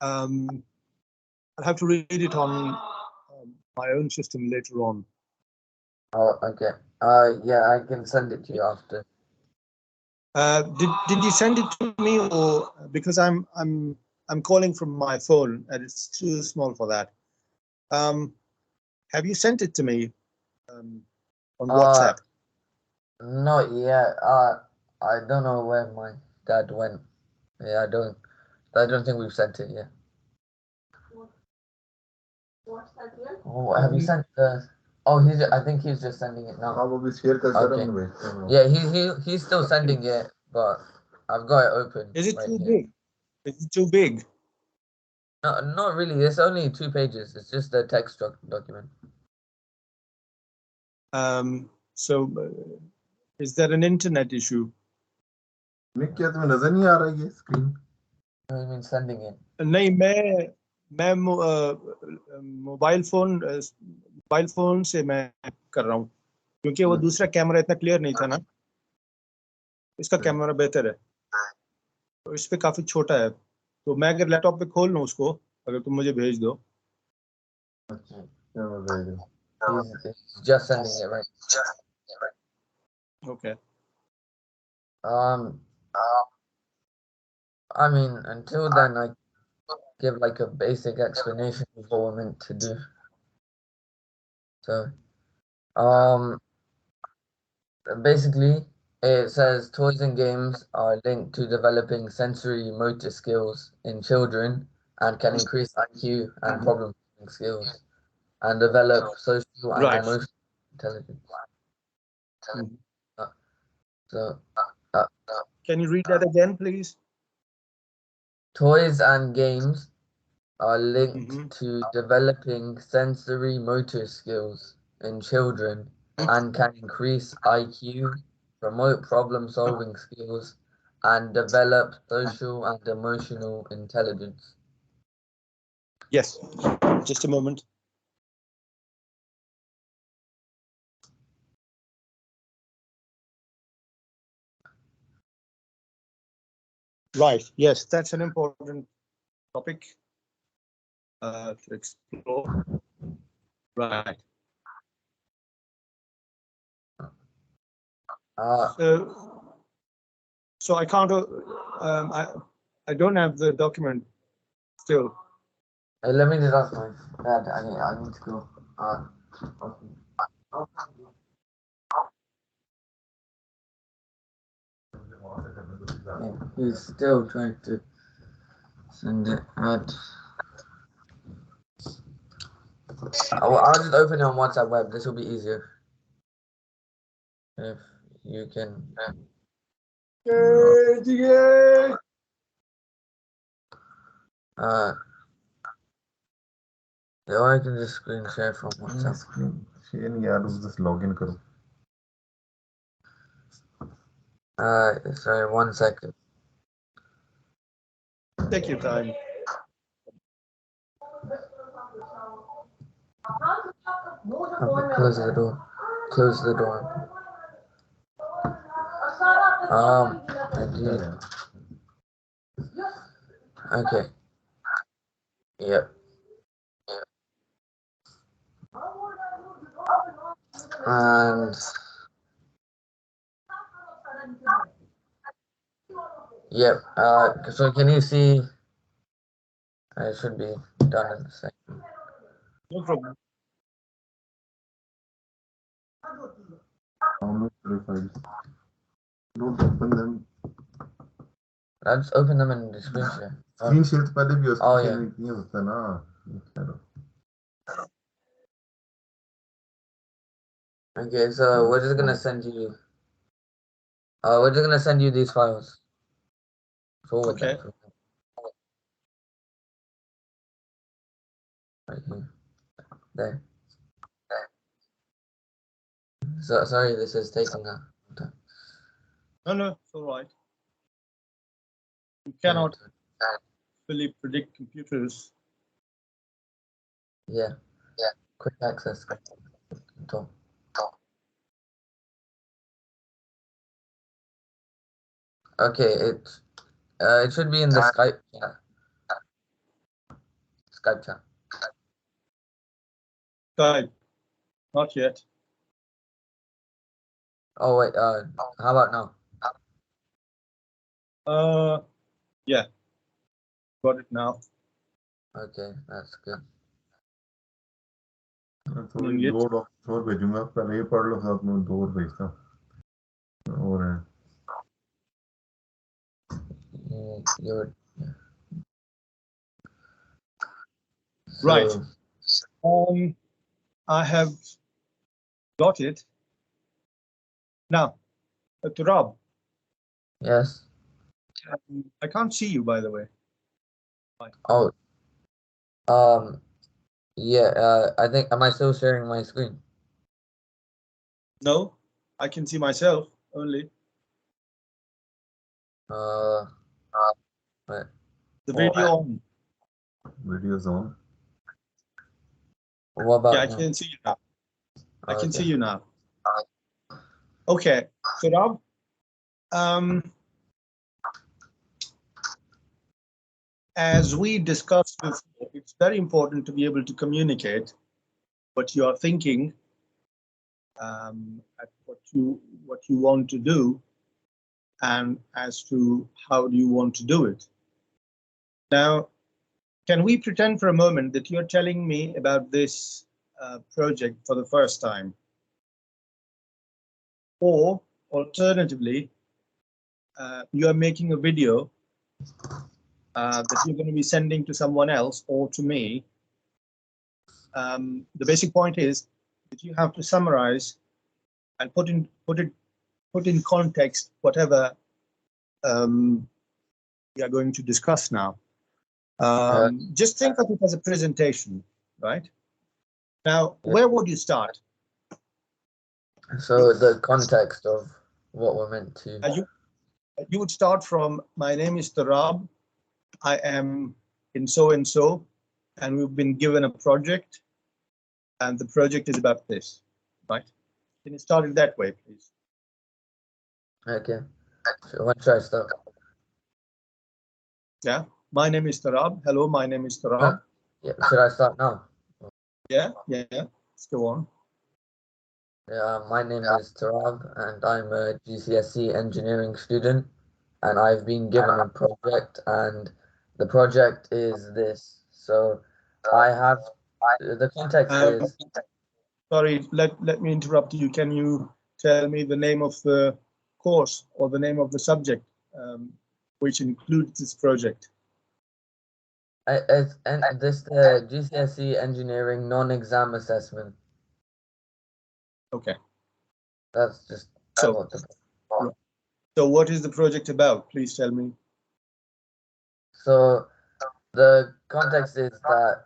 I'll have to read it on my own system later on. Oh, okay. Yeah, I can send it to you after. Did you send it to me, or because I'm calling from my phone and it's too small for that? Um, have you sent it to me on Uh, WhatsApp? Not yet. I don't know where my dad went. Yeah, I don't think we've sent it yet. Oh, have you Um, sent the? Oh, I think he's just sending it now. Okay. Yeah, he's still sending it, but I've got it open is it right too here. big? Is it too big? No, not really. It's only 2 pages. It's just a text document. So is there an internet issue? क्या तुम्हें नजर नहीं आ रहा है ये screen? No, I mean sending it. नहीं, मैं mobile phone से मैं कर रहा हूँ, क्योंकि वो दूसरा कैमरा इतना क्लियर नहीं था ना, इसका कैमरा बेहतर है, तो इस पे काफी छोटा है, तो मैं अगर लैपटॉप पे खोल लूँ उसको, अगर तुम मुझे भेज दो. He's just sending it right. Okay. Um, I mean, until then, I give like a basic explanation of what we're meant to do. So, basically, it says toys and games are linked to developing sensory motor skills in children and can increase IQ and problem-solving skills and develop social and Right. emotional intelligence. Mhm. Uh, So, uh, Can you read that again, please? toys and games are linked Mhm. to developing sensory motor skills in children and can increase IQ, promote problem-solving skills, and develop social and emotional intelligence. Yes. Just a moment. Right. Yes, that's an important topic to explore. Right. Uh, So I can't. I don't have the document still. Let me just ask my dad. I need to go. Okay. Yeah, he's still trying to send it. I'll just open it on WhatsApp web. This will be easier. If you can. Yeah, or I can just screen share from WhatsApp. Screen share नहीं यार, just login करो. Sorry, 1 second. Take your time. Okay, close the door. Close the door. I did. Okay. Yep. And yep. So can you see? It should be done in a second. No problem. Download the files. Don't open them. I'll just open them in the screen share. Screen share तो पहले भी हो Oh, screen yeah. share में नहीं होता ना. Okay, so we're just gonna send you. We're just gonna send you these files. Forward Okay. them. Right here. There. So sorry, this is taking a long time. No, it's all right. You cannot fully predict computers. Yeah. Quick access control. Okay, it should be in the Skype chat. Skype chat. Skype. Not yet. Oh wait, how about now? Yeah. Got it now. Okay, that's good. थोड़ी ये- 2 documents और भेजूंगा, पहले ये पढ़ लो साथ में, 2 और भेजता और हैं। You're Right. So, I have got it. Now, Turab, yes. I can't see you, by the way. Oh, yeah. I think, am I still sharing my screen? No, I can see myself only. Wait. The video on. Videos on. What about Yeah, I now? can see you now. I can Okay. see you now. Okay, Turab, as we discussed before, it's very important to be able to communicate what you are thinking, what you want to do, and as to how do you want to do it. Now, can we pretend for a moment that you're telling me about this project for the first time? Or alternatively, you are making a video that you're going to be sending to someone else or to me. The basic point is that you have to summarize and put in context whatever we are going to discuss now. Just think of it as a presentation, right? Now, where would you start? So the context of what we're meant to. You would start from, my name is Turab, I am in so and so, and we've been given a project, and the project is about this, right? Can you start it that way, please? Okay. So when should I start? Yeah. My name is Turab. Hello, my name is Turab. Yeah. Should I start now? Yeah. Let's go on. Yeah, my name is Turab, and I'm a GCSE engineering student, and I've been given a project, and the project is this. So I have the context is. Sorry, let me interrupt you. Can you tell me the name of the course or the name of the subject which includes this project? It's and this the GCSE engineering non-exam assessment. Okay. That's just So, so what is the project about? Please tell me. So the context is that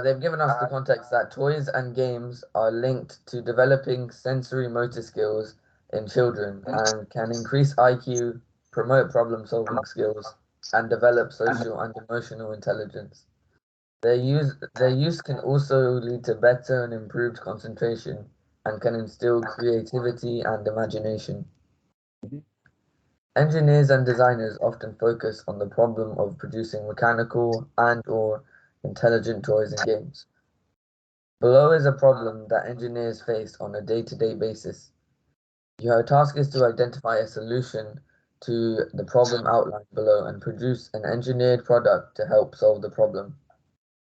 they've given us the context that toys and games are linked to developing sensory motor skills in children and can increase IQ, promote problem-solving skills, and develop social and emotional intelligence. Their use can also lead to better and improved concentration and can instill creativity and imagination. Engineers and designers often focus on the problem of producing mechanical and/or intelligent toys and games. Below is a problem that engineers face on a day-to-day basis. Your task is to identify a solution to the problem outlined below and produce an engineered product to help solve the problem.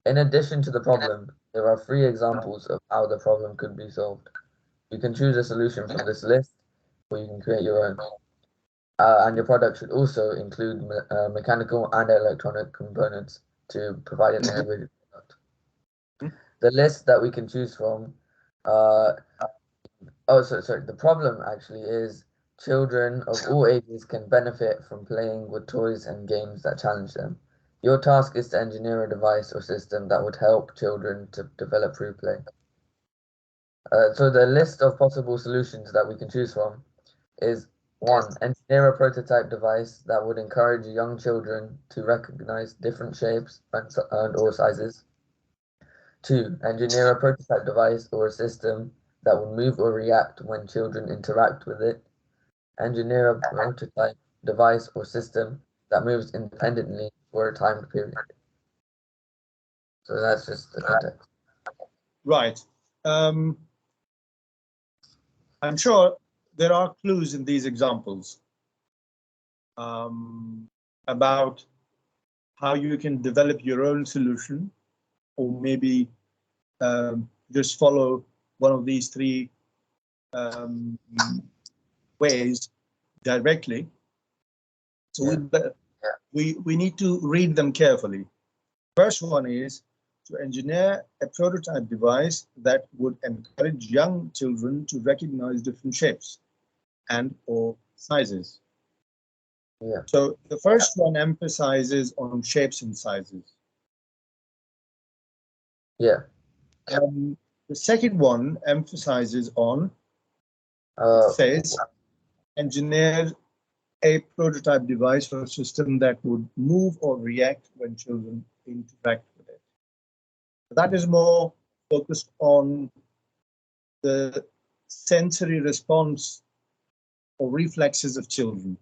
In addition to the problem, there are 3 examples of how the problem could be solved. You can choose a solution from this list, or you can create your own. And your product should also include mechanical and electronic components to provide an integrated product. The list that we can choose from, the problem actually is children of all ages can benefit from playing with toys and games that challenge them. Your task is to engineer a device or system that would help children to develop through play. So the list of possible solutions that we can choose from is 1. Engineer a prototype device that would encourage young children to recognize different shapes and/or sizes. 2. Engineer a prototype device or a system that will move or react when children interact with it. Engineer a prototype device or system that moves independently for a timed period. So that's just the context. Right. I'm sure there are clues in these examples about how you can develop your own solution, or maybe just follow one of these three ways directly. So we need to read them carefully. First one is to engineer a prototype device that would encourage young children to recognize different shapes and or sizes. Yeah. So the first one emphasizes on shapes and sizes. Yeah. The second one emphasizes on, says, engineer a prototype device or system that would move or react when children interact with it. That is more focused on the sensory response or reflexes of children.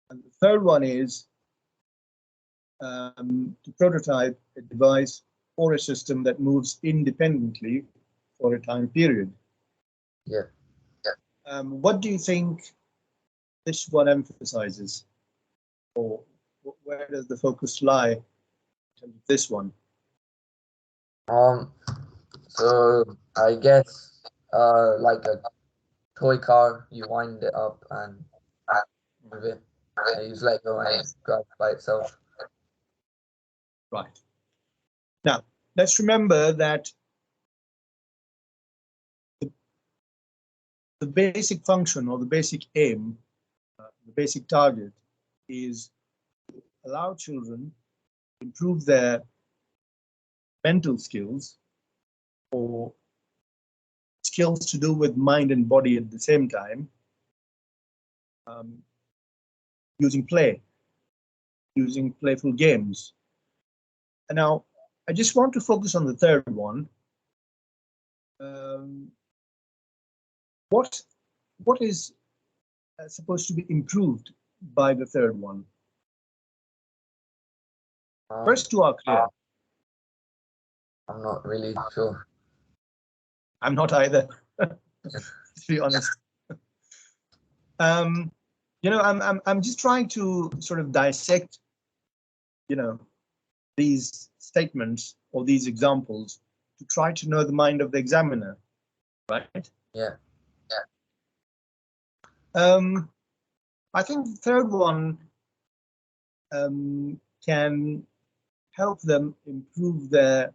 And the third one is to prototype a device or a system that moves independently for a time period. Yeah. What do you think this one emphasizes, or where does the focus lie in terms of this one? So I guess like a toy car, you wind it up and move it. I use Lego and it drives by itself. Right. Now, let's remember that the basic function or the basic aim, the basic target is to allow children to improve their mental skills or skills to do with mind and body at the same time, using play, using playful games. And now, I just want to focus on the third one. What is supposed to be improved by the third one? First two are clear. I'm not really sure. I'm not either, to be honest. You know, I'm just trying to sort of dissect, you know, these statements or these examples to try to know the mind of the examiner, right? Yeah. I think the third one can help them improve their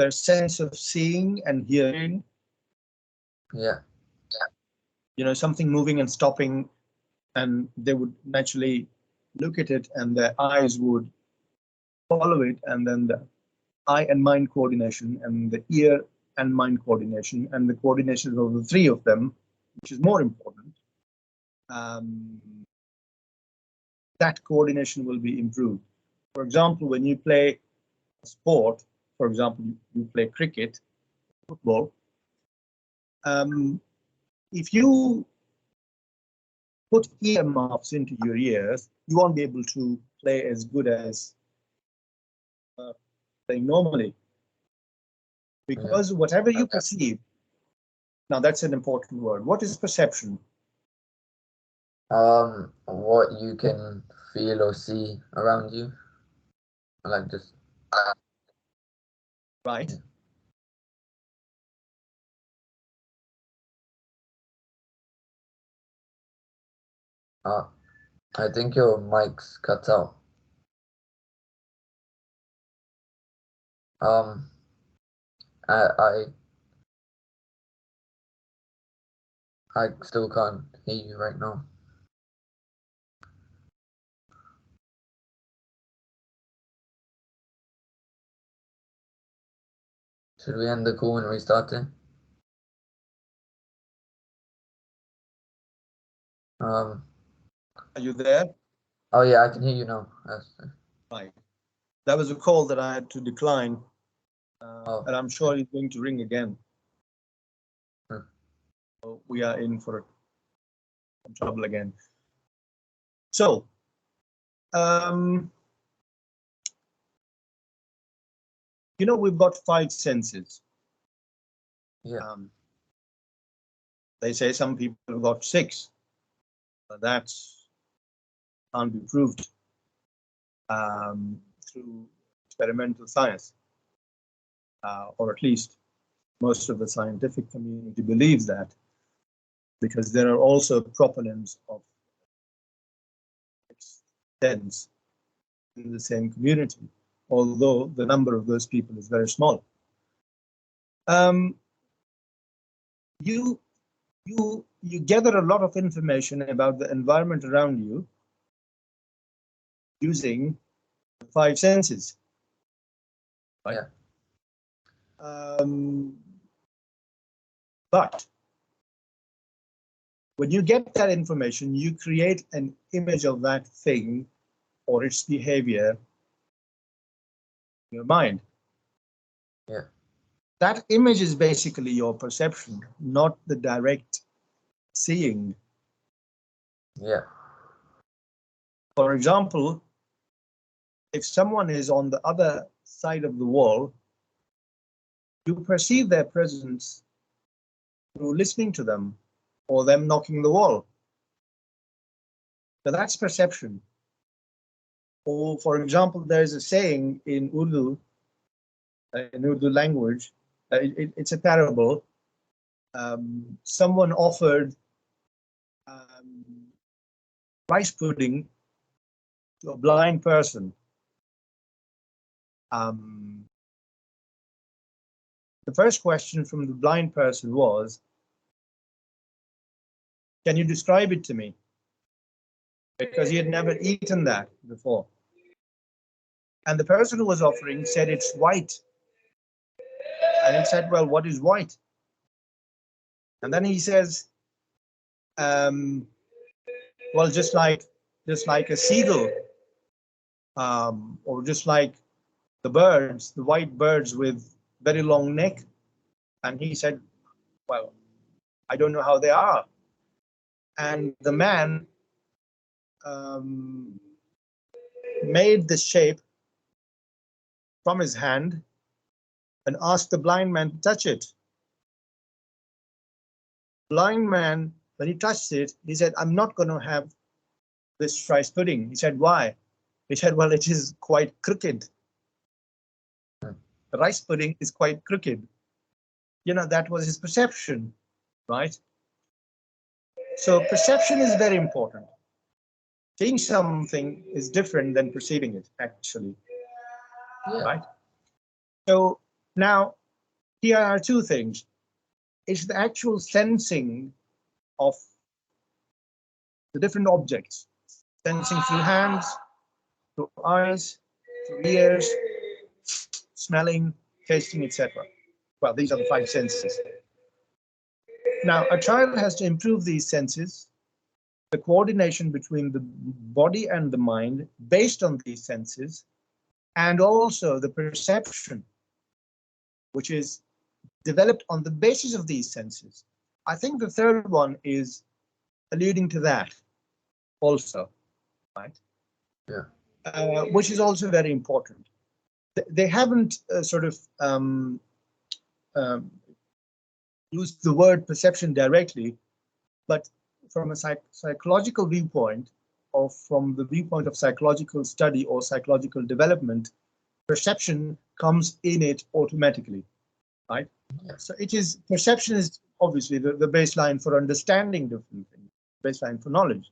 sense of seeing and hearing. Yeah. You know, something moving and stopping, and they would naturally look at it and their eyes would follow it, and then the eye and mind coordination and the ear and mind coordination and the coordination of the three of them, which is more important, that coordination will be improved. For example, when you play a sport, for example, you play cricket, football, if you put earmuffs into your ears, you won't be able to play as good as playing normally. Because whatever you perceive, now that's an important word. What is perception? What you can feel or see around you, like just Right. I think your mic's cut out. I still can't hear you right now. Should we end the call and restart it? Are you there? Oh yeah, I can hear you now. Right. That was a call that I had to decline, and I'm sure it's going to ring again. So we are in for some trouble again. So You know, we've got 5 senses. Yeah. They say some people have got 6, but that's can't be proved through experimental science, or at least most of the scientific community believes that, because there are also proponents of sense in the same community, although the number of those people is very small. You gather a lot of information about the environment around you using the 5 senses. Right? Yeah. But when you get that information, you create an image of that thing or its behavior in your mind. Yeah. That image is basically your perception, not the direct seeing. Yeah. For example, if someone is on the other side of the wall, you perceive their presence through listening to them or them knocking the wall. So that's perception. Or, for example, there's a saying in Urdu language, it's a parable. Someone offered rice pudding to a blind person. The first question from the blind person was, "Can you describe it to me?" Because he had never eaten that before. And the person who was offering said it's white. And he said, "Well, what is white?" And then he says, "Well, just like a seagull, or just like the birds, the white birds with very long neck." And he said, "Well, I don't know how they are." And the man made the shape from his hand and asked the blind man to touch it. Blind man, when he touched it, he said, "I'm not going to have this rice pudding." He said, "Why?" He said, "Well, it is quite crooked. The rice pudding is quite crooked." You know, that was his perception, right? So perception is very important. Seeing something is different than perceiving it, actually. Yeah. Right? So now, here are 2 things. It's the actual sensing of the different objects, sensing through hands, through eyes, through ears, smelling, tasting, etc. Well, these are the 5 senses. Now, a child has to improve these senses, the coordination between the body and the mind based on these senses, and also the perception, which is developed on the basis of these senses. I think the third one is alluding to that also, right? Yeah. Which is also very important. They haven't used the word perception directly, but from a psychological viewpoint, or from the viewpoint of psychological study or psychological development, perception comes in it automatically, right? Yeah. So it is, perception is obviously the baseline for understanding different things, baseline for knowledge.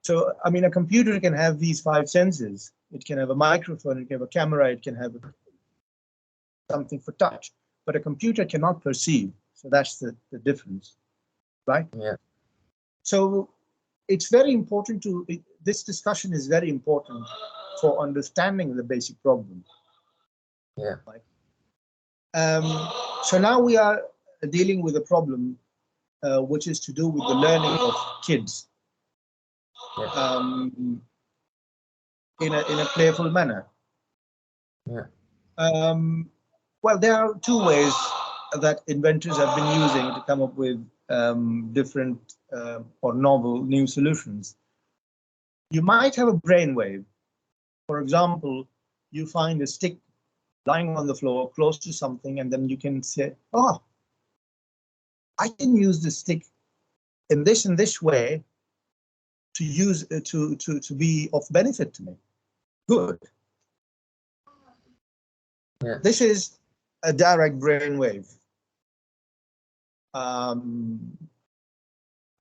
So, I mean, a computer can have these 5 senses. It can have a microphone, it can have a camera, it can have something for touch, but a computer cannot perceive. So that's the difference, right? Yeah. So it's very important this discussion is very important for understanding the basic problem. Yeah. Right? So now we are dealing with a problem which is to do with the learning of kids. Yeah. In a playful manner. Yeah. Well, there are 2 ways that inventors have been using to come up with different or novel new solutions. You might have a brainwave. For example, you find a stick lying on the floor close to something, and then you can say, oh, I can use this stick in this way to use to be of benefit to me. Good. Yeah. This is a direct brainwave.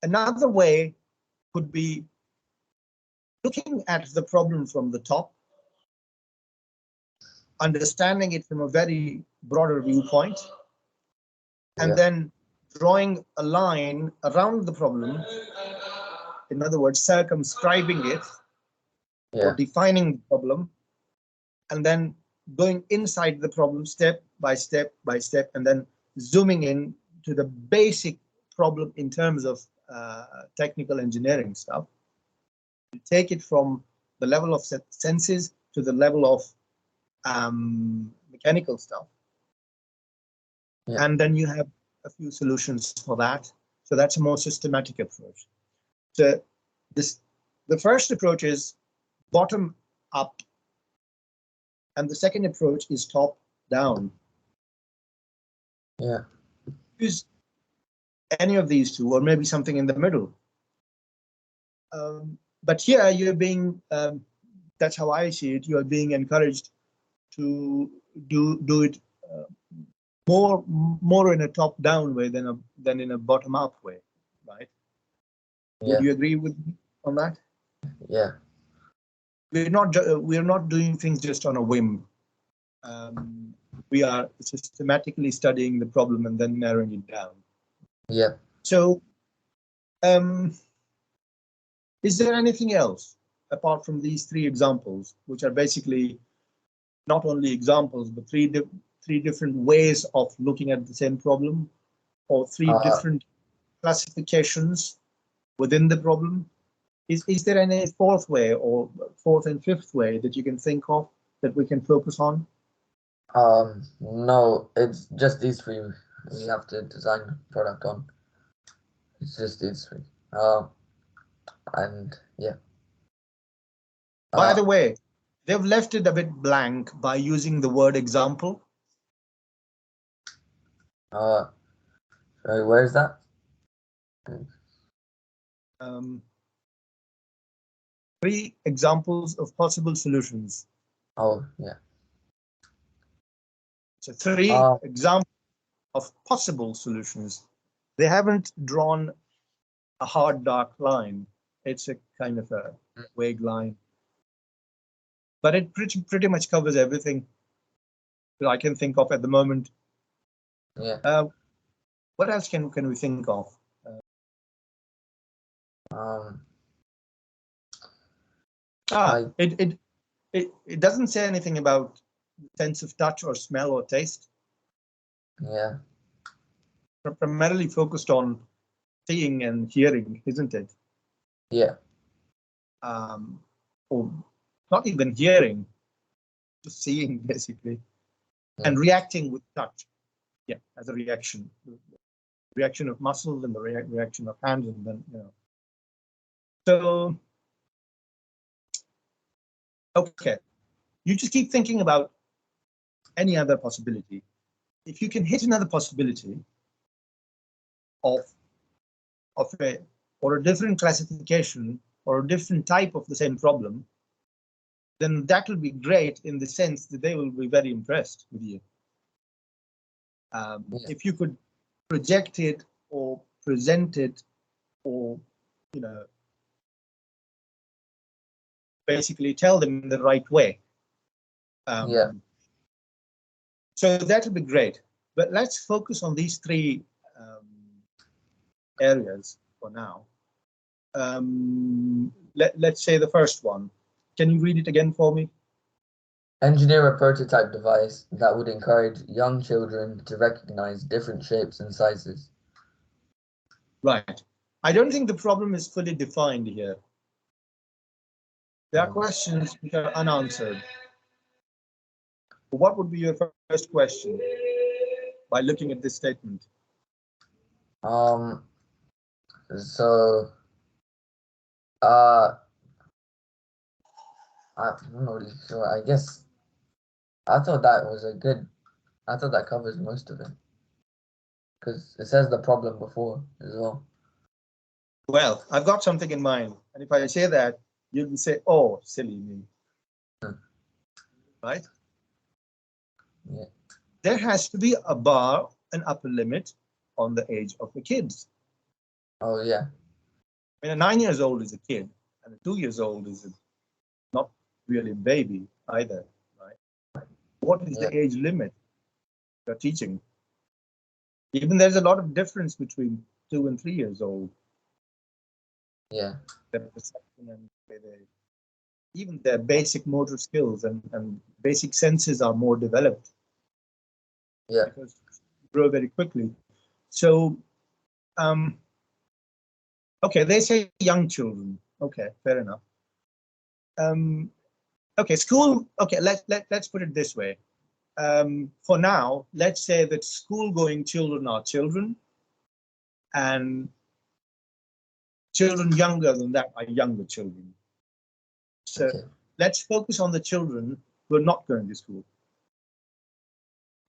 Another way could be looking at the problem from the top, understanding it from a very broader viewpoint, and then drawing a line around the problem. In other words, circumscribing it or defining the problem, and then going inside the problem step by step by step, and then zooming in to the basic problem in terms of technical engineering stuff. You take it from the level of senses to the level of mechanical stuff. And then you have a few solutions for that. So that's a more systematic approach. So the first approach is bottom up, and the second approach is top down. Yeah. Use any of these two, or maybe something in the middle. But here you're being, that's how I see it, you are being encouraged to do it more in a top-down way than in a bottom-up way, right? Yeah. Would you agree with me on that? Yeah. We're not doing things just on a whim. We are systematically studying the problem and then narrowing it down. Yeah. So, is there anything else apart from these three examples, which are basically not only examples, but three different ways of looking at the same problem, or three different classifications within the problem? Is there any fourth way, or fourth and fifth way that you can think of that we can focus on? No, it's just these three we have to design a product on. It's just these three. And yeah. By the way, they've left it a bit blank by using the word example. Sorry, where is that? 3 examples of possible solutions. Oh, yeah. So 3 examples of possible solutions. They haven't drawn a hard, dark line. It's a kind of a vague line. But it pretty much covers everything that I can think of at the moment. Yeah. What else can we think of? It doesn't say anything about sense of touch or smell or taste. Yeah. Primarily focused on seeing and hearing, isn't it? Yeah. Or not even hearing, just seeing basically, and reacting with touch. Yeah, as a reaction of muscles and the reaction of hands, and then So, okay, you just keep thinking about any other possibility. If you can hit another possibility of a different classification or a different type of the same problem, then that will be great in the sense that they will be very impressed with you. If you could project it or present it, or basically tell them in the right way. So that would be great. But let's focus on these 3 areas for now. Let's say the first one. Can you read it again for me? Engineer a prototype device that would encourage young children to recognize different shapes and sizes. Right. I don't think the problem is fully defined here. There are questions which are unanswered. What would be your first question by looking at this statement? So I'm not really sure. I guess I thought that was a good. I thought that covers most of it because it says the problem before as well. Well, I've got something in mind, and if I say that, you'll say, "Oh, silly me," right? Yeah. There has to be a bar, an upper limit on the age of the kids. Oh yeah. I mean, a 9 years old is a kid, and a 2 years old is not really a baby either, right? What is Yeah. the age limit you're teaching? Even there's a lot of difference between 2 and 3 years old. Yeah. Their perception and even their basic motor skills and basic senses are more developed. Yeah. Because they grow very quickly. So, okay, they say young children. Okay, fair enough. Okay, school. Okay, let's put it this way. For now, let's say that school-going children are children, and children younger than that are younger children. So Okay. let's focus on the children who are not going to school.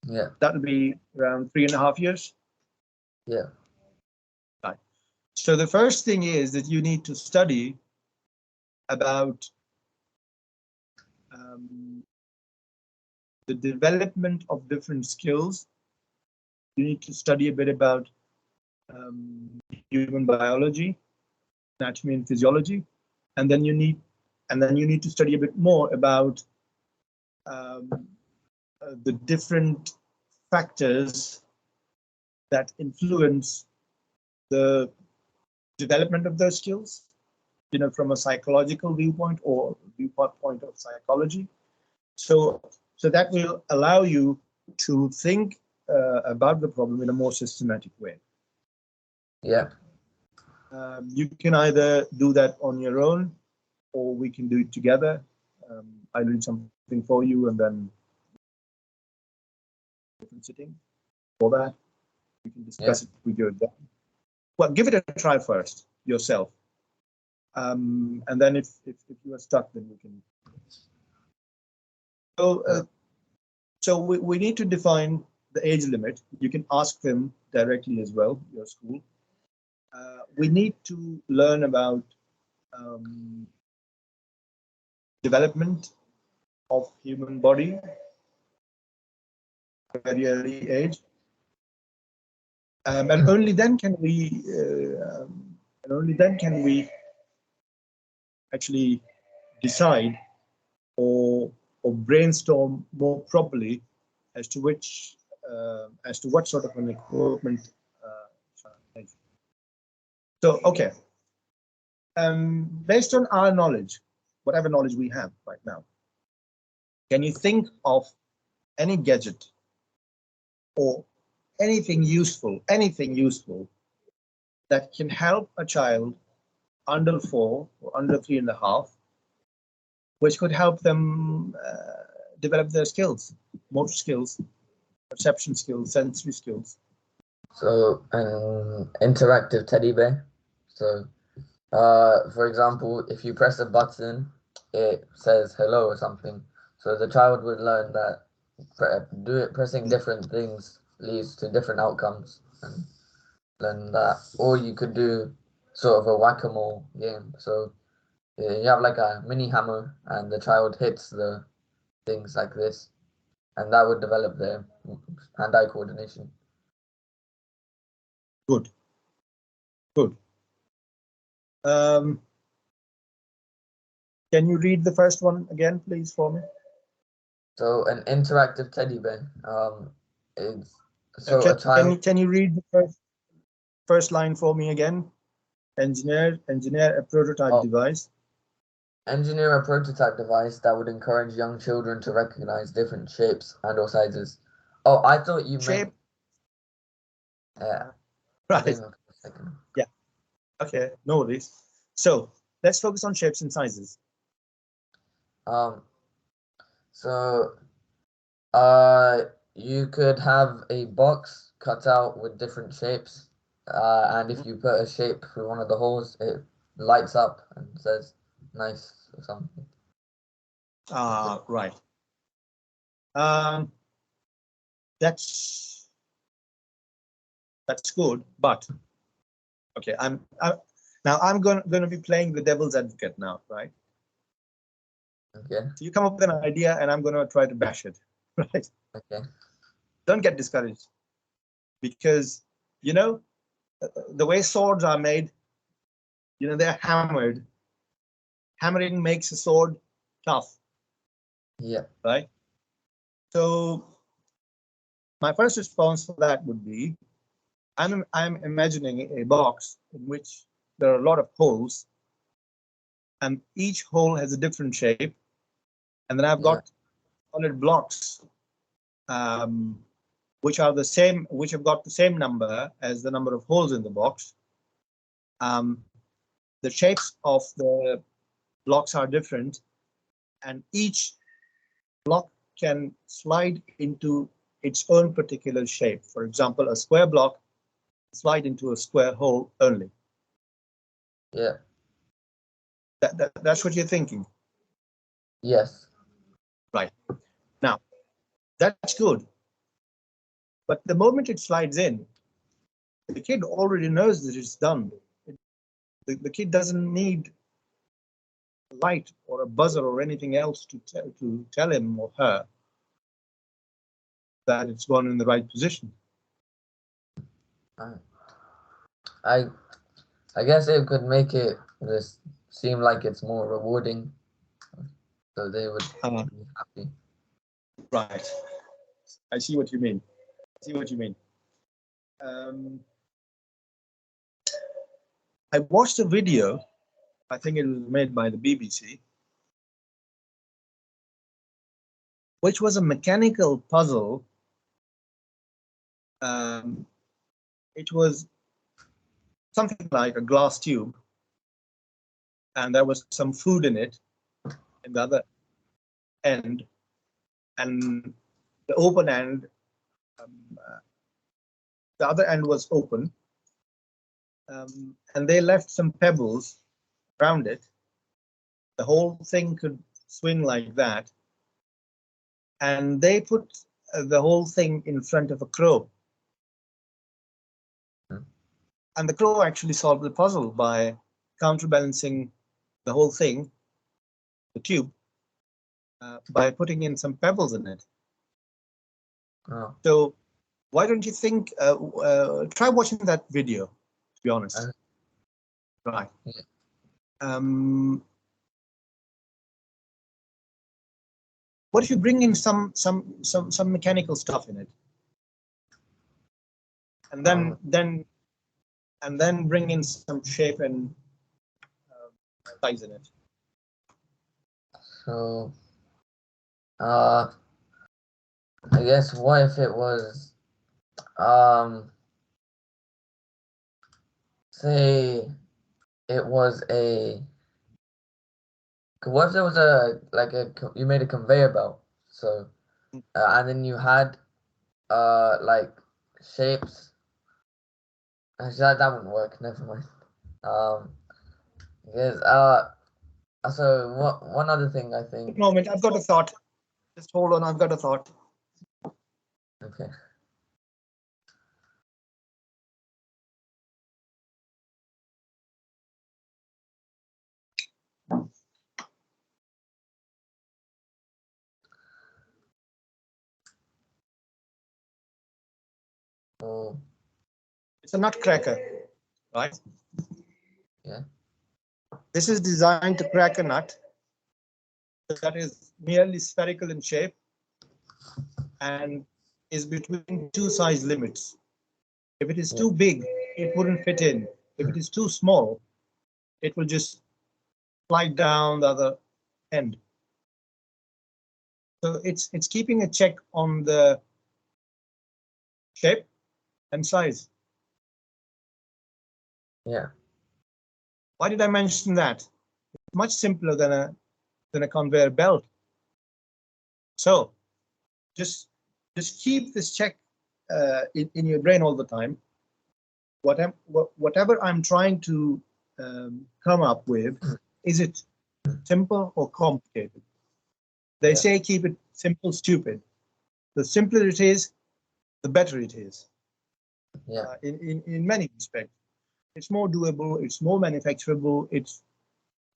Yeah. That will be around 3.5 years. Yeah. Right. So the first thing is that you need to study about the development of different skills. You need to study a bit about human biology, anatomy and physiology, and then you need to study a bit more about the different factors that influence the development of those skills, from a psychological viewpoint or viewpoint of psychology. So that will allow you to think about the problem in a more systematic way. Yeah. You can either do that on your own, or we can do it together. I'll read something for you, and then different sitting for that. We can discuss it with your dad. Well, give it a try first yourself, and then if you are stuck, then we can. So we need to define the age limit. You can ask them directly as well, your school. We need to learn about development of human body at a very early age, and only then can we actually decide or brainstorm more properly as to what sort of an equipment. So okay, based on our knowledge, whatever knowledge we have right now, can you think of any gadget or anything useful that can help a child under 4 or under 3.5, which could help them develop their skills, motor skills, perception skills, sensory skills? So an interactive teddy bear. So, for example, if you press a button, it says hello or something. So the child would learn that pressing different things leads to different outcomes, and learn that. Or you could do sort of a whack-a-mole game. So you have like a mini hammer, and the child hits the things like this, and that would develop their hand-eye coordination. Good. Can you read the first one again, please, for me? So an interactive teddy bear. Is so Okay. a child. Can you read the first line for me again? Engineer a prototype device. Engineer a prototype device that would encourage young children to recognize different shapes and or sizes. Oh, I thought you Shape. meant. Right. Yeah. Okay. No worries. So let's focus on shapes and sizes. So you could have a box cut out with different shapes, and if you put a shape through one of the holes, it lights up and says nice or something. Right. That's good, but okay. Now I'm going to be playing the devil's advocate now, right? Okay. So you come up with an idea, and I'm going to try to bash it, right? Okay. Don't get discouraged, because you know the way swords are made. You know, they're hammered. Hammering makes a sword tough, Yeah. right? So my first response for that would be, I'm imagining a box in which there are a lot of holes, and each hole has a different shape, and then I've Yeah. got solid blocks, which are the same, which have got the same number as the number of holes in the box. The shapes of the blocks are different, and each block can slide into its own particular shape. For example, a square block slide into a square hole only. Yeah. That's what you're thinking. Yes. Right. Now, that's good. But the moment it slides in, the kid already knows that it's done. The kid doesn't need a light or a buzzer or anything else to tell him or her that it's gone in the right position. I guess it could make it just seem like it's more rewarding, so they would be happy. Right. I see what you mean. I watched a video, I think it was made by the BBC, which was a mechanical puzzle. It was something like a glass tube, and there was some food in it in the other end, and the open end, the other end was open, and they left some pebbles around it. The whole thing could swing like that, and they put the whole thing in front of a crow. And the crow actually solved the puzzle by counterbalancing the whole thing, the tube, by putting in some pebbles in it. Oh. So why don't you think, try watching that video, to be honest. Right. Yeah. What if you bring in some mechanical stuff in it, and then bring in some shape and size in it? So, I guess what if it was, say it was what if there was you made a conveyor belt, so, and then you had, like shapes. Actually, that wouldn't work. Never mind. Yes. So one other thing I think. Moment, I've got a thought. Just hold on, I've got a thought. Okay. Oh. It's a nutcracker, right? Yeah. This is designed to crack a nut that is merely spherical in shape and is between two size limits. If it is too big, it wouldn't fit in. If it is too small, it will just slide down the other end. So it's keeping a check on the shape and size. Yeah. Why did I mention that? It's much simpler than a conveyor belt. So just keep this check in your brain all the time. Whatever I'm trying to come up with, is it simple or complicated? They Yeah. say keep it simple, stupid. The simpler it is, the better it is. Yeah. In many respects, it's more doable, it's more manufacturable, it's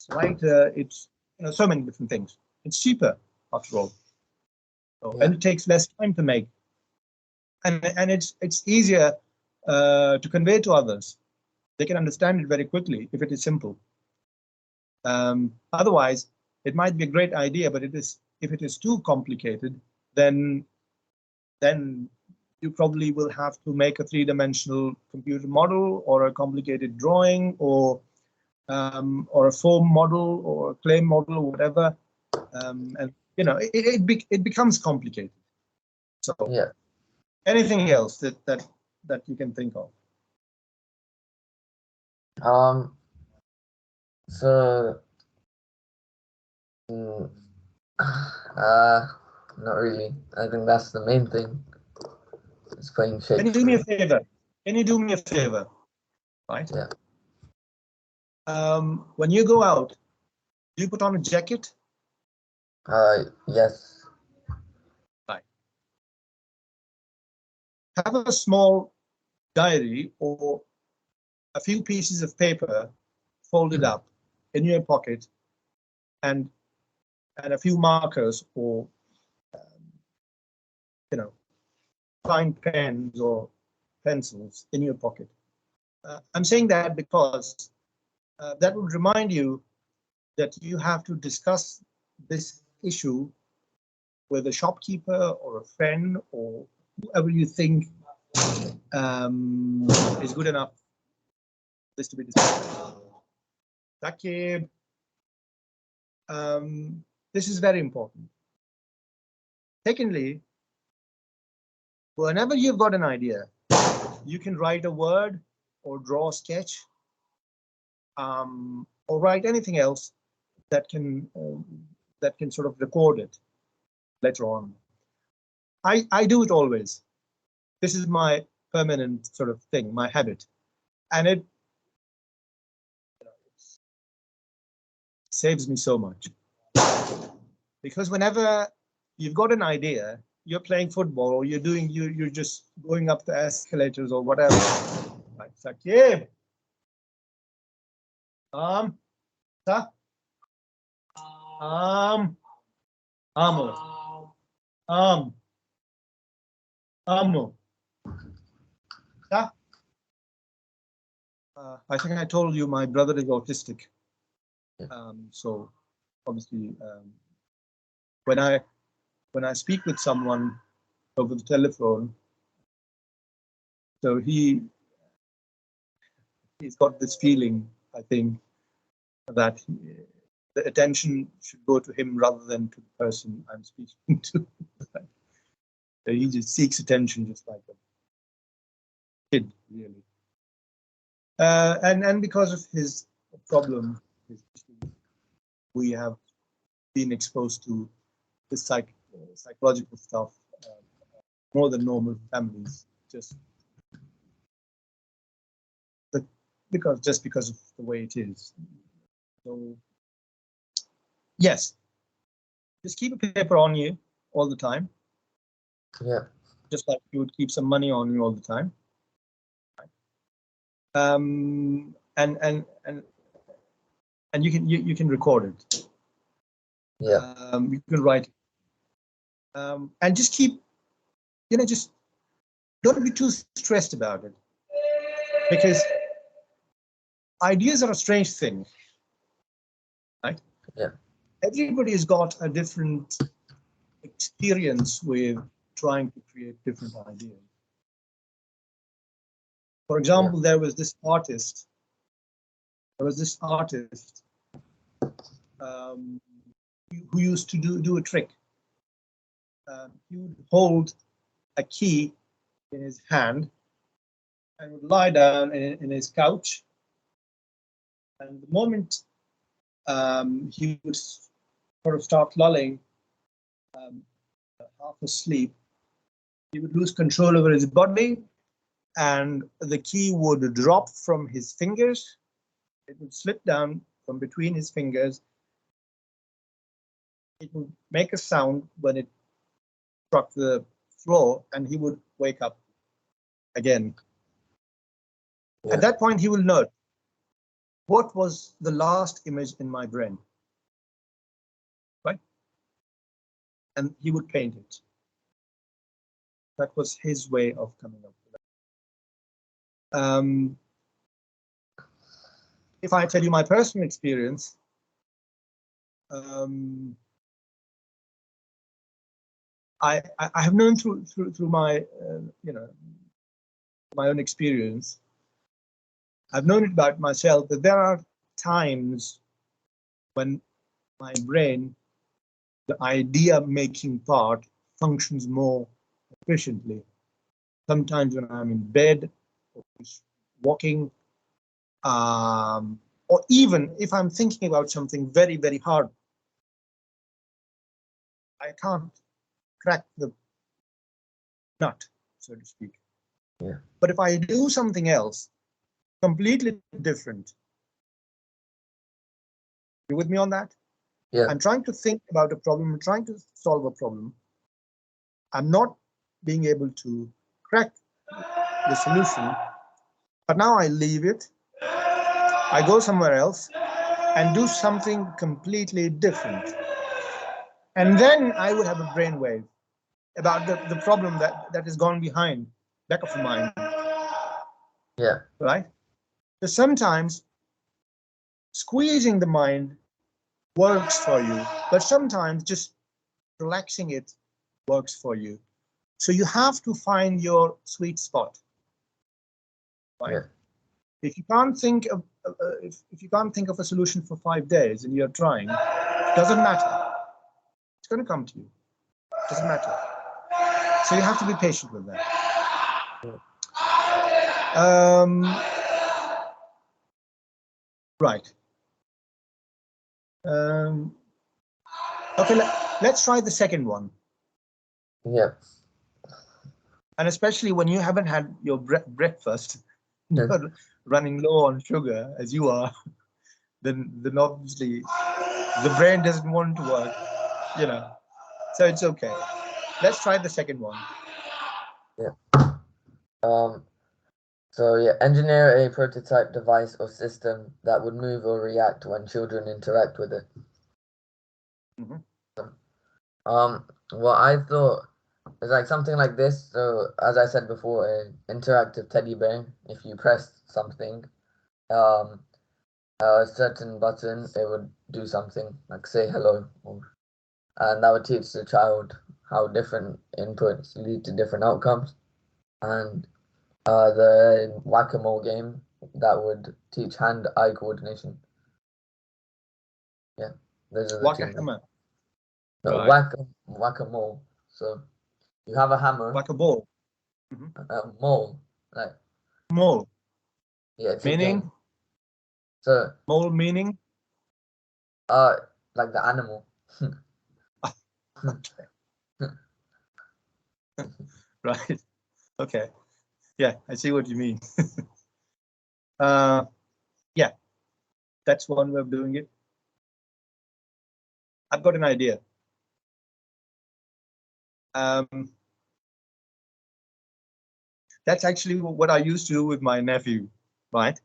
lighter, it's so many different things. It's cheaper after all, so, Yeah. and it takes less time to make, and it's easier to convey to others. They can understand it very quickly if it is simple. Otherwise, it might be a great idea, but if it is too complicated, then you probably will have to make a three-dimensional computer model or a complicated drawing or a foam model or a clay model or whatever, and it becomes complicated. So Yeah. anything else that you can think of? So mm, not really. I think that's the main thing. It's playing Can you shapes. do me a favor? Can you do me a favor? Right. Yeah. When you go out, do you put on a jacket? Yes. Right. Have a small diary or a few pieces of paper folded up in your pocket, and a few markers or fine pens or pencils in your pocket. I'm saying that because that would remind you that you have to discuss this issue with a shopkeeper or a friend or whoever you think is good enough this to be discussed. Takib, this is very important. Secondly, whenever you've got an idea, you can write a word or draw a sketch, or write anything else that can sort of record it later on. I do it always. This is my permanent sort of thing, my habit, and it saves me so much. Because whenever you've got an idea, you're playing football or you're just going up the escalators or whatever. Right, Sakib. Sa. Amo. Amo. Sa. I think I told you my brother is autistic. So obviously, when I speak with someone over the telephone, so he's got this feeling, I think, that the attention should go to him rather than to the person I'm speaking to. So he just seeks attention just like a kid, really. And because of his problem, we have been exposed to this psychological stuff more than normal families, just because of the way it is. So yes, just keep a paper on you all the time. Yeah. Just like you would keep some money on you all the time. And you can record it. Yeah. You can write it. And just keep, just don't be too stressed about it, because ideas are a strange thing, right? Yeah. Everybody's got a different experience with trying to create different ideas. For example, there was this artist who used to do a trick. He would hold a key in his hand and would lie down in his couch. And the moment he would sort of start lulling, half asleep, he would lose control over his body, and the key would drop from his fingers. It would slip down from between his fingers it would make a sound when it struck the floor, and he would wake up again. Yeah. At that point, he will note what was the last image in my brain, right? And he would paint it. That was his way of coming up with that. If I tell you my personal experience, I have known through my my own experience. I've known it about myself that there are times when my brain, the idea making part, functions more efficiently. Sometimes when I'm in bed, or walking, or even if I'm thinking about something very, very hard, I can't crack the nut, so to speak. Yeah. But if I do something else completely different, you with me on that? Yeah. I'm trying to think about a problem, I'm trying to solve a problem. I'm not being able to crack the solution, but now I leave it. I go somewhere else and do something completely different. And then I would have a brainwave about the problem that is gone behind, back of the mind. Yeah. Right? So sometimes squeezing the mind works for you, but sometimes just relaxing it works for you. So you have to find your sweet spot. Right? Yeah. If you can't think of if you can't think of a solution for 5 days and you're trying, it doesn't matter. It's going to come to you. It doesn't matter. So you have to be patient with that. Right. Okay, let's try the second one. Yeah. And especially when you haven't had your breakfast, you're running low on sugar as you are, then obviously the brain doesn't want to work, you know. So it's okay. Let's try the second one. Yeah. So yeah, engineer a prototype device or system that would move or react when children interact with it. What I thought is like something like this. So as I said before, an interactive teddy bear. If you press something, a certain button, it would do something like say hello, and that would teach the child how different inputs lead to different outcomes. And the whack-a-mole game, that would teach hand-eye coordination. Yeah, those are the two. Whack-a-hammer. No, Right. whack-a-mole. So you have a hammer. Whack-a-ball. A mole, like Mole. yeah, it's Meaning? a game. So Mole meaning? like the animal. Right. Okay. Yeah, I see what you mean. Yeah, that's one way of doing it. I've got an idea. That's actually what I used to do with my nephew, right?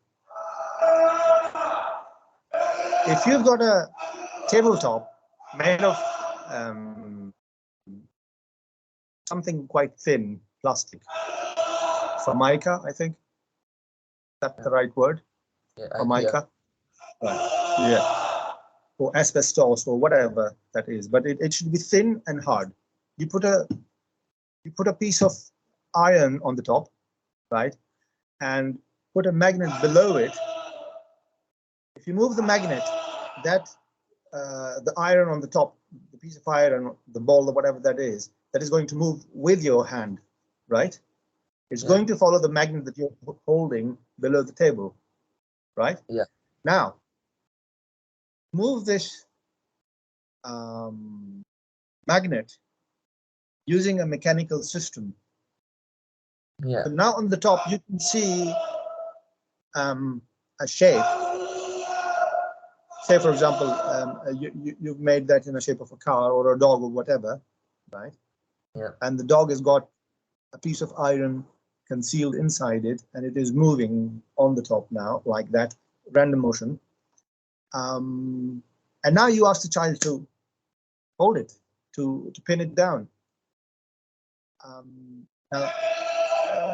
If you've got a tabletop made of something quite thin, plastic, Formica, I think. That's the right word? Yeah, Formica. Right. Yeah. Or asbestos or whatever that is, but it should be thin and hard. You put a piece of iron on the top, right, and put a magnet below it. If you move the magnet, that the iron on the top, the piece of iron, the ball or whatever that is going to move with your hand, right? It's going to follow the magnet that you're holding below the table, right? Yeah. Now, move this magnet using a mechanical system. Yeah. So now on the top, you can see a shape say for example, you've made that in the shape of a car or a dog or whatever, right? Yeah. And the dog has got a piece of iron concealed inside it, and it is moving on the top now, like that, random motion. And now you ask the child to hold it, to pin it down. Now,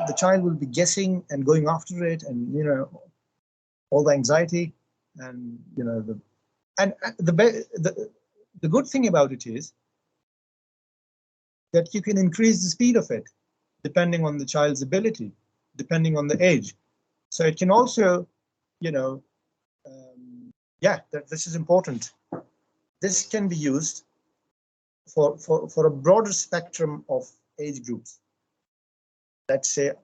the child will be guessing and going after it, and all the anxiety, and the good thing about it is that you can increase the speed of it depending on the child's ability, depending on the age. So it can also, this is important. This can be used for a broader spectrum of age groups. Let's say a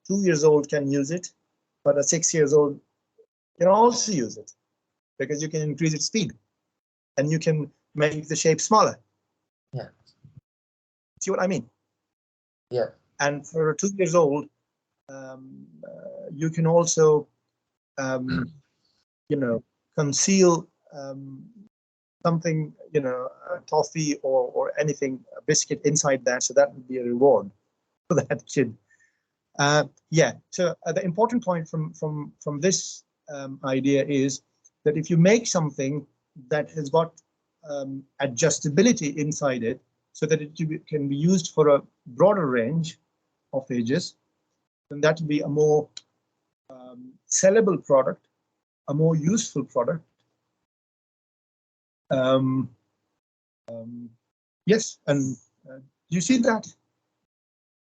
2 years old can use it, but a 6 years old can also use it, because you can increase its speed and you can make the shape smaller. Yeah. See what I mean? Yeah. And for a 2 years old, you can also, conceal something, a toffee or anything, a biscuit inside that. So that would be a reward for that kid. So the important point from this idea is that if you make something that has got adjustability inside it, so that it can be used for a broader range of ages, then that will be a more sellable product, a more useful product. Yes, and do you see that?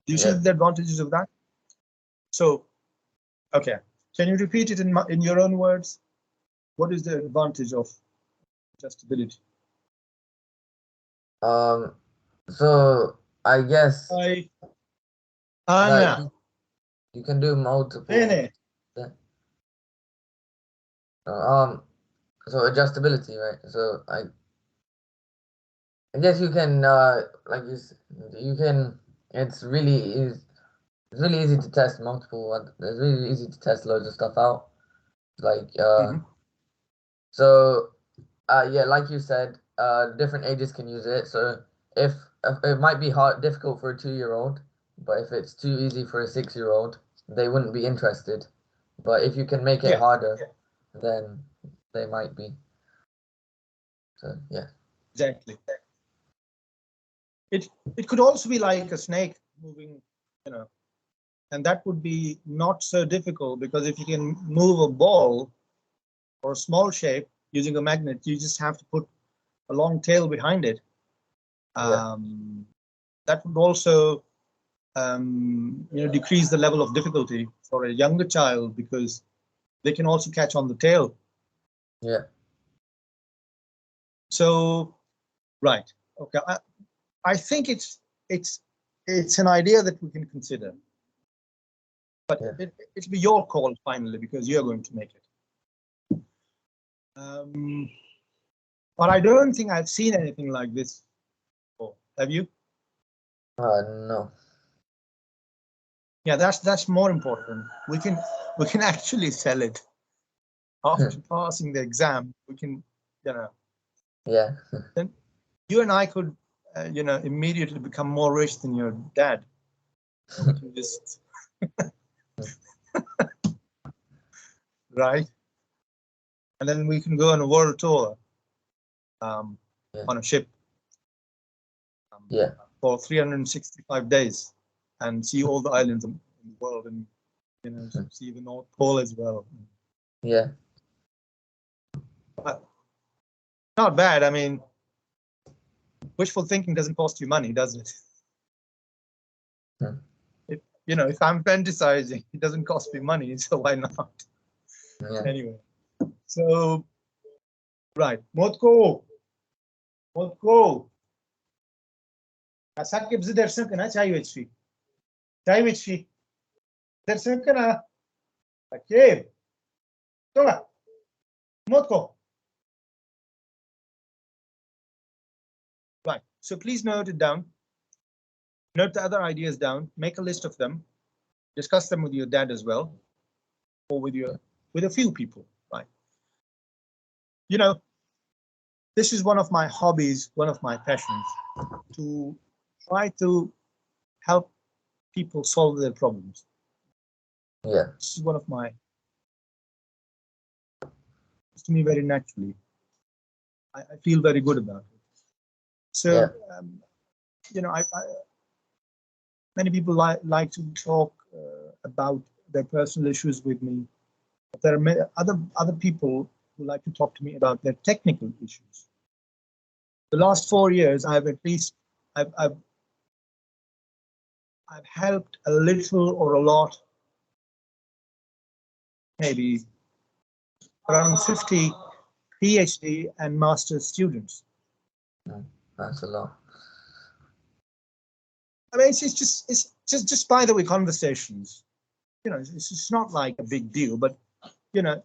Do you see the advantages of that? So, okay, can you repeat it in your own words? What is the advantage of adjustability? So I guess Anna, you can do multiple. Bene. So adjustability, right? So I guess you can you can. It's really easy to test multiple. It's really easy to test loads of stuff out. Like so like you said, different ages can use it. So if it might be difficult for a 2-year-old, but if it's too easy for a 6-year-old, they wouldn't be interested. But if you can make it harder, then they might be. So yeah. Exactly. It could also be like a snake moving, and that would be not so difficult, because if you can move a ball or a small shape using a magnet, you just have to put a long tail behind it. That would also decrease the level of difficulty for a younger child, because they can also catch on the tail. Yeah. So, right. Okay. I think it's an idea that we can consider, but it'll be your call finally, because you're going to make it. But I don't think I've seen anything like this before. Have you? No. Yeah, that's more important. We can actually sell it after passing the exam. We can, Yeah. Then you and I could, immediately become more rich than your dad. Just right, and then we can go on a world tour on a ship for 365 days and see all the islands in the world, and see the North Pole as well. Yeah. But not bad. I mean, wishful thinking doesn't cost you money, does it? If I'm fantasizing, it doesn't cost me money, so why not? Yeah. Anyway, so right, Motko. Sakib zidersin kana çay içi. Çay içi. Dersin kana. Sakib. Tola. Motko. Right. So please note it down. Note the other ideas down. Make a list of them. Discuss them with your dad as well, or with a few people. Right. you know, this is one of my hobbies, one of my passions, to try to help people solve their problems. Yeah. This is one of my, to me, very naturally. I feel very good about it. So, Yeah. you know, many people like to talk about their personal issues with me. But there are many other people who like to talk to me about their technical issues. The last 4 years, I've helped a little or a lot, maybe around 50 PhD and master's students. That's a lot. I mean, it's just by the way, conversations. You know, it's not like a big deal, but you know,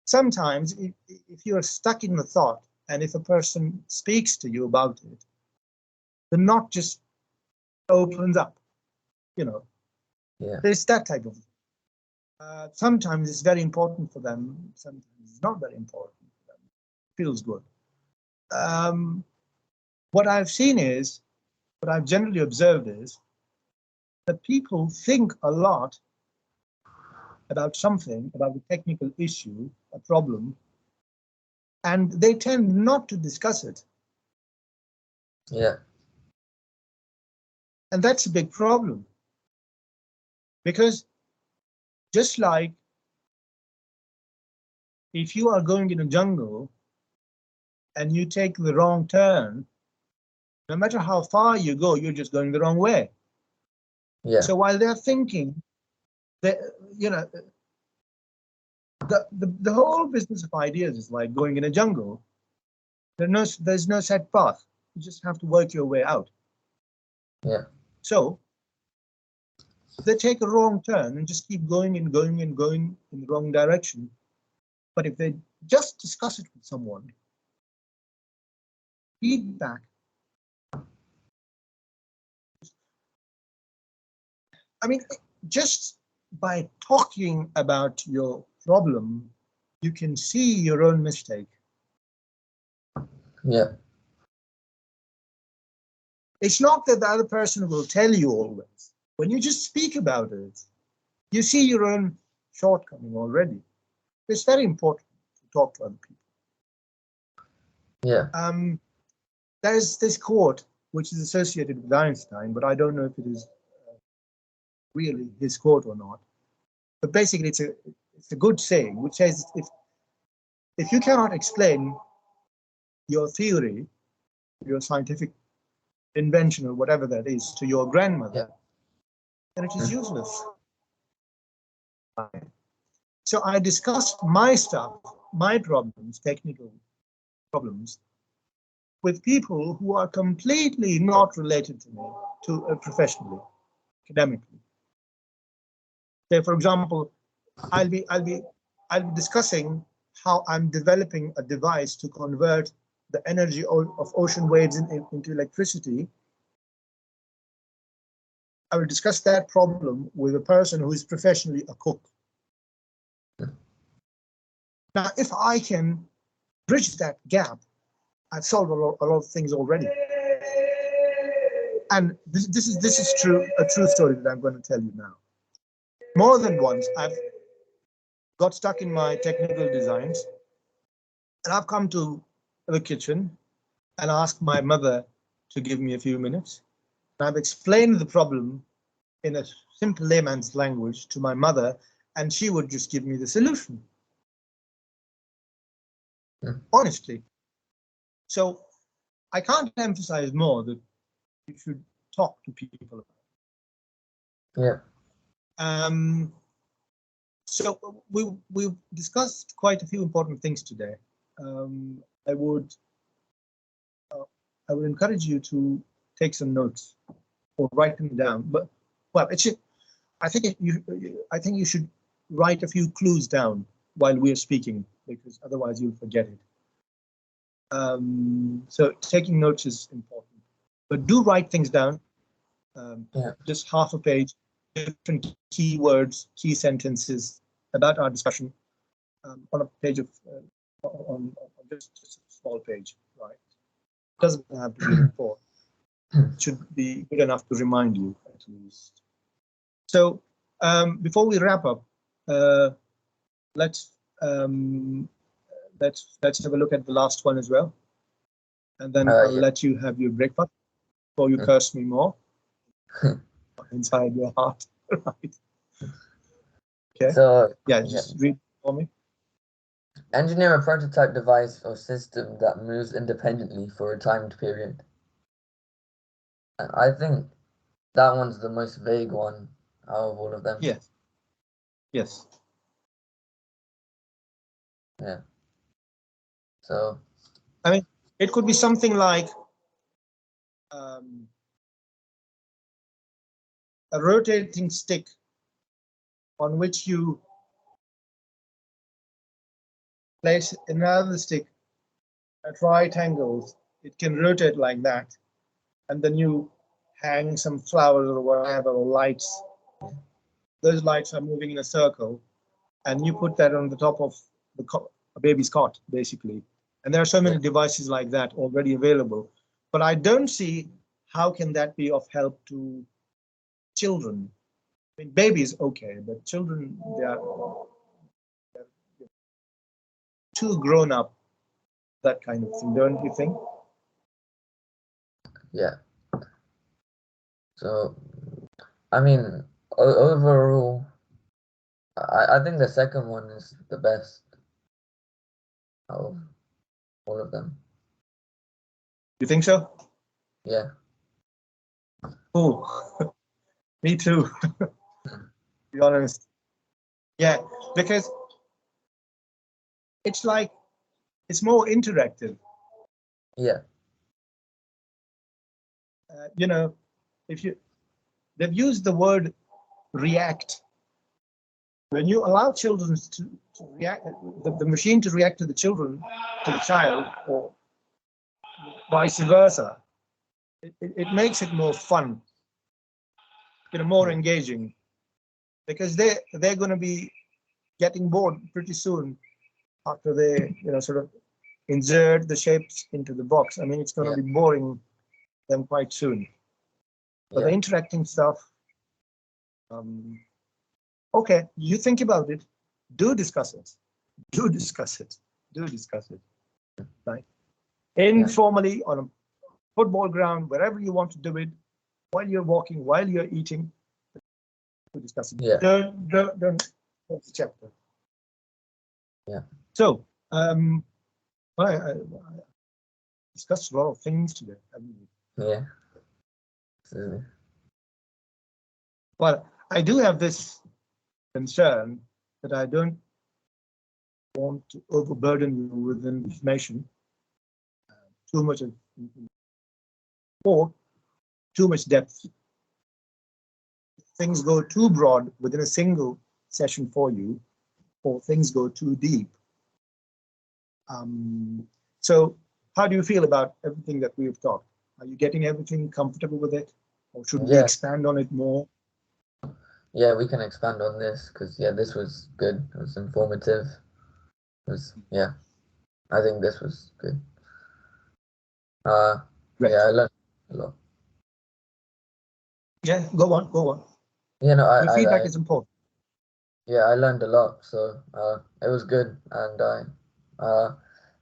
sometimes if you're stuck in the thought, and if a person speaks to you about it, the knot just opens up. You know, Yeah. there's that type of. Sometimes it's very important for them. Sometimes it's not very important for them. It feels good. What I've seen is, what I've generally observed is, that people think a lot about something, about a technical issue, a problem, and they tend not to discuss it. Yeah. And that's a big problem. Because just like if you are going in a jungle and you take the wrong turn, no matter how far you go, you're just going the wrong way. Yeah. So while they're thinking that, you know, the whole business of ideas is like going in a jungle. There's no set path. You just have to work your way out. Yeah. So they take a wrong turn and just keep going and going and going in the wrong direction. But if they just discuss it with someone, feedback. I mean, just by talking about your problem, you can see your own mistake. Yeah. It's not that the other person will tell you always. When you just speak about it, you see your own shortcoming already. It's very important to talk to other people. Yeah. There's this quote which is associated with Einstein, but I don't know if it is really his quote or not. But basically, it's a good saying which says, if you cannot explain your theory, your scientific invention or whatever that is to your grandmother, then it is useless. So I discussed my stuff, my problems, technical problems, with people who are completely not related to me, professionally, academically. Say, for example, I'll be discussing how I'm developing a device to convert the energy of ocean waves into electricity. I will discuss that problem with a person who is professionally a cook. Now, if I can bridge that gap, I've solved a lot of things already. And this is true, a true story that I'm going to tell you now. More than once, I've got stuck in my technical designs, and I've come to the kitchen and asked my mother to give me a few minutes. And I've explained the problem in a simple layman's language to my mother, and she would just give me the solution. Honestly. So I can't emphasize more that you should talk to people about it. Yeah. So we discussed quite a few important things today. I would encourage you to take some notes or write them down. But well, I think you should write a few clues down while we're speaking, because otherwise you'll forget it. So taking notes is important, but do write things down. Just half a page, different keywords, key sentences about our discussion on a page of on just a small page, right? Doesn't have to be a report. It should be good enough to remind you at least. So before we wrap up, let's have a look at the last one as well, and then I'll let you have your breakfast before you curse me more inside your heart. Right? Okay. So yeah, just read for me. Engineer a prototype device or system that moves independently for a timed period. And I think that one's the most vague one out of all of them. Yes. Yes. Yeah. So I mean, it could be something like a rotating stick on which you place another stick at right angles. It can rotate like that, and then you hang some flowers or whatever, or lights. Those lights are moving in a circle, and you put that on the top of a baby's cot, basically. And there are so many devices like that already available. But I don't see how can that be of help to children. I mean, babies, okay, but children, they're too grown up, that kind of thing, don't you think? yeah. So I mean, overall, I think the second one is the best out of all of them. You think so? Yeah. Oh, me too, to be honest. Yeah, because it's like, it's more interactive. Yeah. You know, they've used the word react. When you allow children to react, the machine to react to the child, or vice versa, it makes it more fun, more engaging, because they're going to be getting bored pretty soon after they sort of insert the shapes into the box. I mean, it's going to be boring them quite soon. But the interacting stuff, okay, you think about it, do discuss it, right? Informally on a football ground, wherever you want to do it, while you're walking, while you're eating, to discuss it. Yeah. Don't the chapter. Yeah. So, I discussed a lot of things today, haven't we? Yeah. Absolutely. Well, I do have this concern that I don't want to overburden you with information, too much of, or too much depth. Things go too broad within a single session for you, or things go too deep. So how do you feel about everything that we've talked? Are you getting everything comfortable with it, or should we expand on it more? Yeah, we can expand on this because this was good. It was informative. It was I think this was good. Right. Yeah, I learned a lot. Yeah, go on. Yeah, no, Your feedback is important. Yeah, I learned a lot, so it was good, and I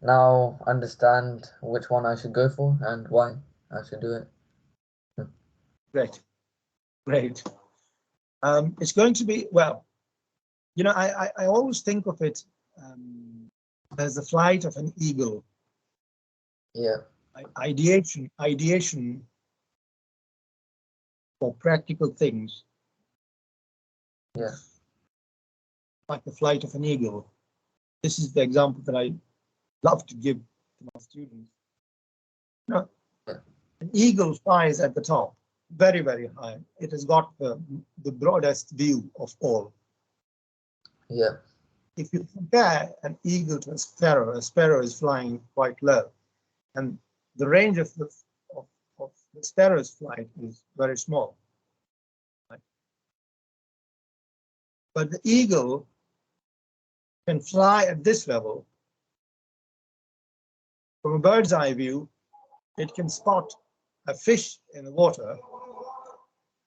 now understand which one I should go for and why I should do it. Great. It's going to be, well, I always think of it as the flight of an eagle. Yeah. Ideation for practical things. Yeah. Like the flight of an eagle. This is the example that I love to give to my students. An eagle flies at the top, very, very high. It has got the broadest view of all. Yeah. If you compare an eagle to a sparrow is flying quite low, and the range of the sparrow's flight is very small. Right? But the eagle can fly at this level from a bird's eye view, it can spot a fish in the water,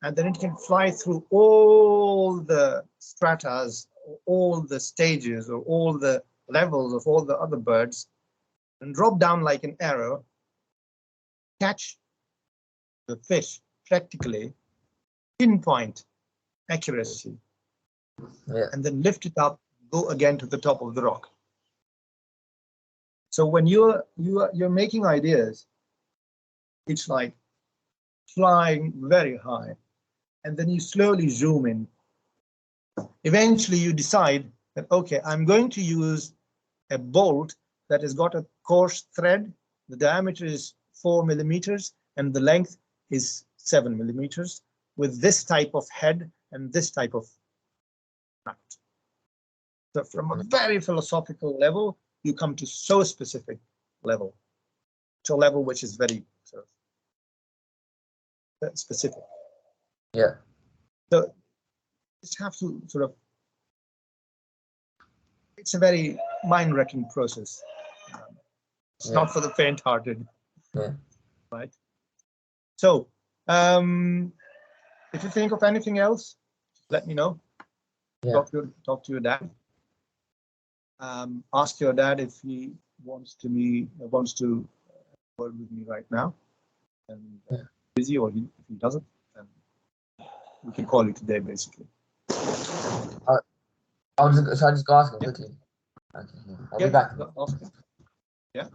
and then it can fly through all the stratas, all the stages, or all the levels of all the other birds, and drop down like an arrow, catch the fish practically, pinpoint accuracy, and then lift it up, go again to the top of the rock. So when you're making ideas, it's like flying very high, and then you slowly zoom in. Eventually you decide that, okay, I'm going to use a bolt that has got a coarse thread. The diameter is 4 millimeters and the length is 7 millimeters, with this type of head and this type of nut. So from a very philosophical level, you come to so specific level, to a level which is very sort of specific. Yeah. So you just have to sort of, it's a very mind-wrecking process. It's not for the faint-hearted. Yeah. Right. So if you think of anything else, let me know. Yeah. Talk to your dad. Ask your dad if he wants to work with me right now, and busy, or if he doesn't, then we can call it today, basically. Should I just go ask him quickly? Okay, I'll be back. Yeah.